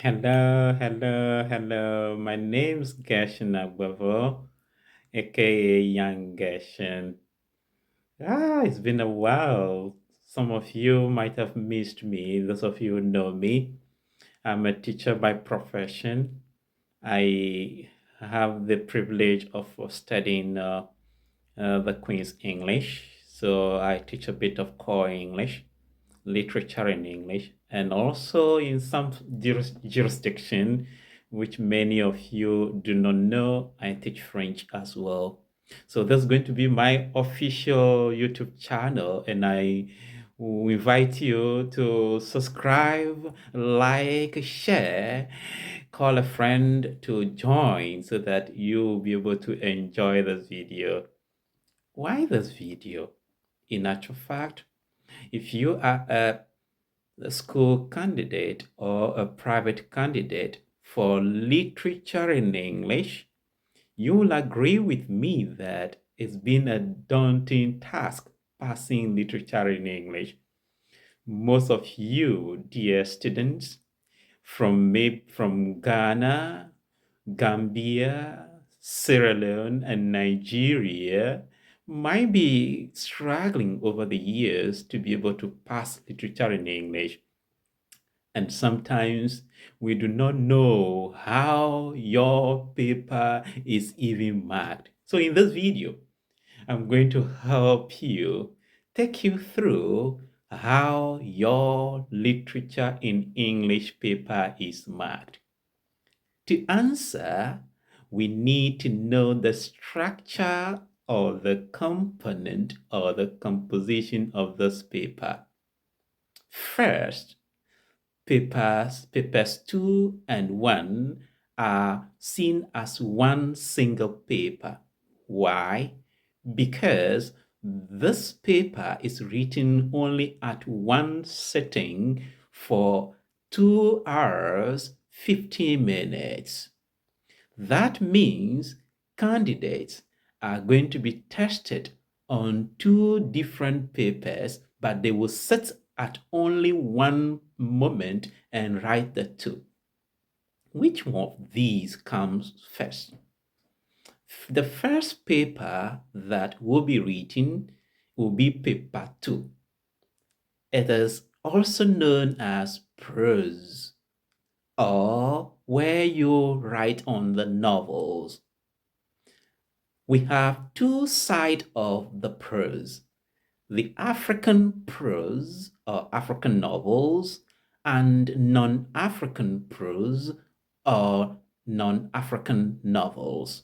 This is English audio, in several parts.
Hello. My name's Gershon Agbavo, aka Young Gershon. It's been a while. Some of you might have missed me. Those of you who know me, I'm a teacher by profession. I have the privilege of studying the Queen's English. So I teach a bit of core English, literature in English, and also in some jurisdiction, which many of you do not know, I teach French as well. So that's going to be my official YouTube channel, and I invite you to subscribe, like, share, call a friend to join so that you'll be able to enjoy this video. Why this video? In actual fact, if you are a school candidate or a private candidate for literature in English, you will agree with me that it's been a daunting task passing literature in English. Most of you, dear students, from Ghana, Gambia, Sierra Leone, and Nigeria might be struggling over the years to be able to pass literature in English. And sometimes we do not know how your paper is even marked. So in this video, I'm going to help you, take you through how your literature in English paper is marked. To answer, we need to know the structure or the component or the composition of this paper. First, papers 2 and 1 are seen as one single paper. Why? Because this paper is written only at one sitting for 2 hours, 50 minutes. That means candidates are going to be tested on two different papers, but they will sit at only one moment and write the two. Which one of these comes first? The first paper that will be written will be paper 2. It is also known as prose, or where you write on the novels. We have two sides of the prose: the African prose or African novels, and non-African prose or non-African novels.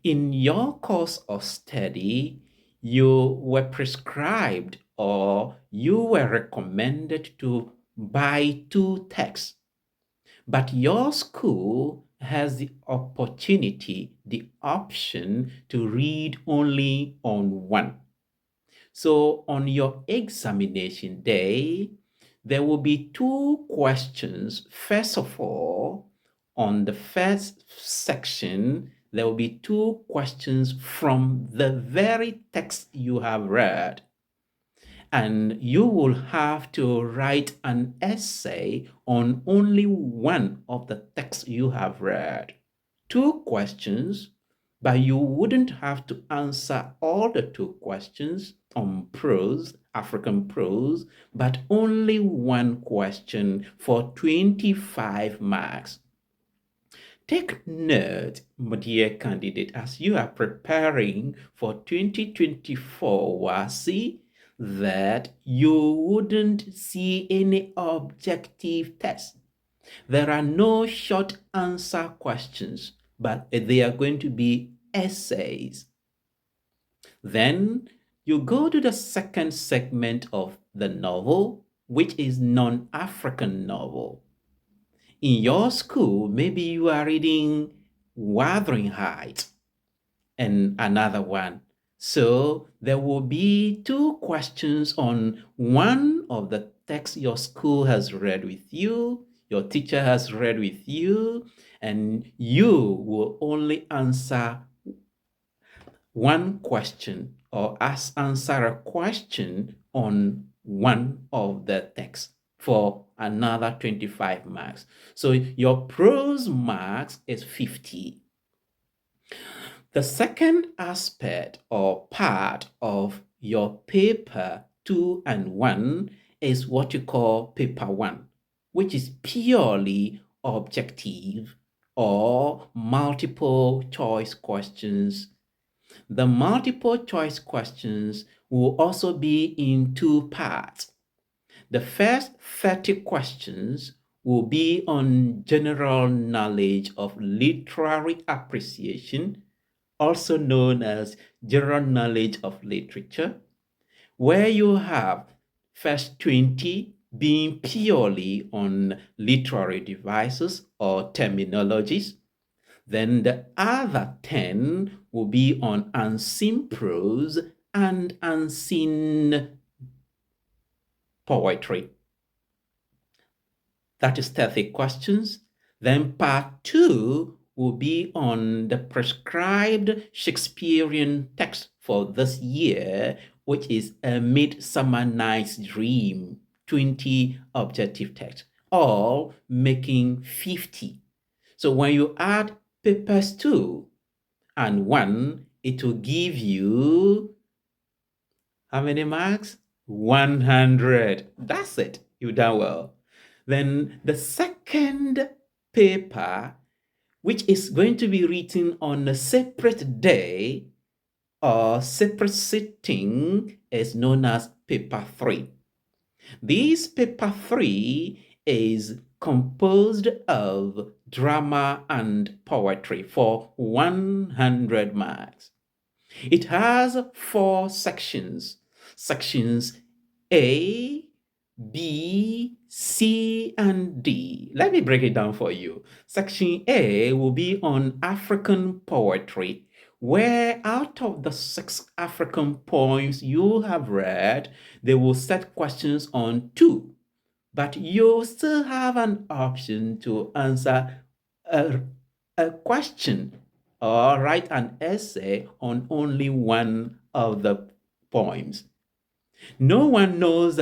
In your course of study, you were prescribed or you were recommended to buy two texts, but your school has the opportunity, the option to read only on one. So on your examination day, there will be two questions. First of all, on the first section, there will be two questions from the very text you have read. And you will have to write an essay on only one of the texts you have read. Two questions, but you wouldn't have to answer all the two questions on prose, African prose, but only one question for 25 marks. Take note, my dear candidate, as you are preparing for 2024 WASI, that you wouldn't see any objective test. There are no short answer questions, but they are going to be essays. Then you go to the second segment of the novel, which is non-African novel. In your school, maybe you are reading Wuthering Heights and another one. So there will be two questions on one of the texts your school has read with you, your teacher has read with you, and you will only answer one question or answer a question on one of the texts for another 25 marks. So your prose marks is 50. The second aspect or part of your paper 2 and 1 is what you call paper 1, which is purely objective or multiple choice questions. The multiple choice questions will also be in two parts. The first 30 questions will be on general knowledge of literary appreciation, also known as general knowledge of literature, where you have first 20 being purely on literary devices or terminologies. Then the other 10 will be on unseen prose and unseen poetry. That is 30 questions. Then part 2 will be on the prescribed Shakespearean text for this year, which is A Midsummer Night's Dream, 20 objective text, all making 50. So when you add papers 2 and 1, it will give you how many marks? 100. That's it. You've done well. Then the second paper, which is going to be written on a separate day or separate sitting, is known as paper 3. This paper 3 is composed of drama and poetry for 100 marks. It has 4 sections. Sections A, B, C, and D. Let me break it down for you. Section A will be on African poetry, where out of the 6 African poems you have read, they will set questions on 2. But you still have an option to answer a question or write an essay on only one of the poems. No one knows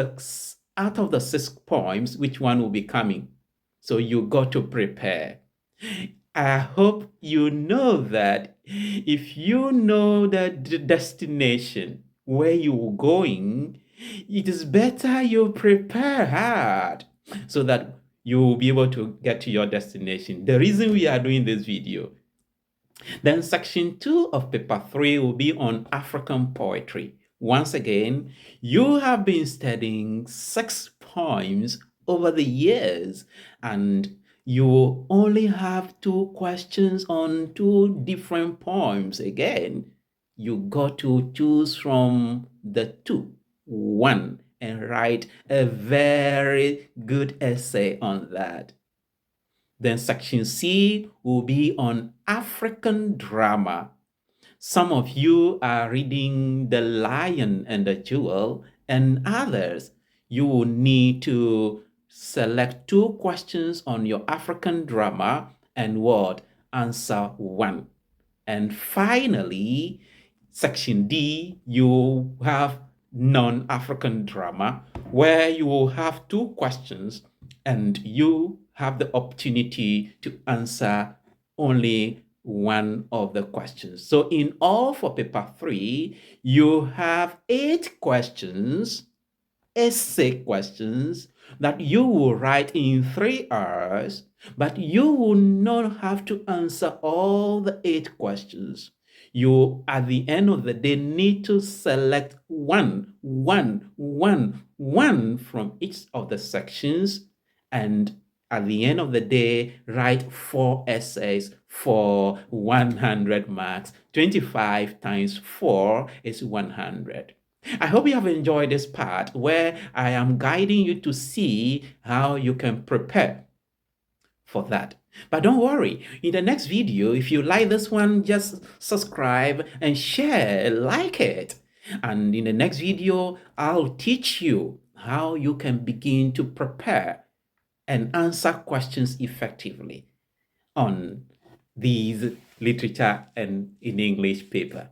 out of the 6 poems which one will be coming. So you got to prepare. I hope you know that if you know the destination where you're going, it is better you prepare hard so that you will be able to get to your destination. The reason we are doing this video. Then section 2 of paper 3 will be on African poetry. Once again, you have been studying 6 poems over the years, and you only have 2 questions on 2 different poems. Again, you got to choose from the 1 and write a very good essay on that. Then section C will be on African drama. Some of you are reading The Lion and the Jewel, and others, you will need to select 2 questions on your African drama and answer 1. And finally, section D, you have non-African drama, where you will have 2 questions and you have the opportunity to answer only one of the questions. So in all for paper 3, you have 8 questions, essay questions that you will write in 3 hours, but you will not have to answer all the 8 questions. You, at the end of the day, need to select one from each of the sections, and at the end of the day, write 4 essays for 100 marks. 25 times 4 is 100. I hope you have enjoyed this part where I am guiding you to see how you can prepare for that. But don't worry, in the next video, if you like this one, just subscribe and share, like it. And in the next video, I'll teach you how you can begin to prepare and answer questions effectively on these literature and in English paper.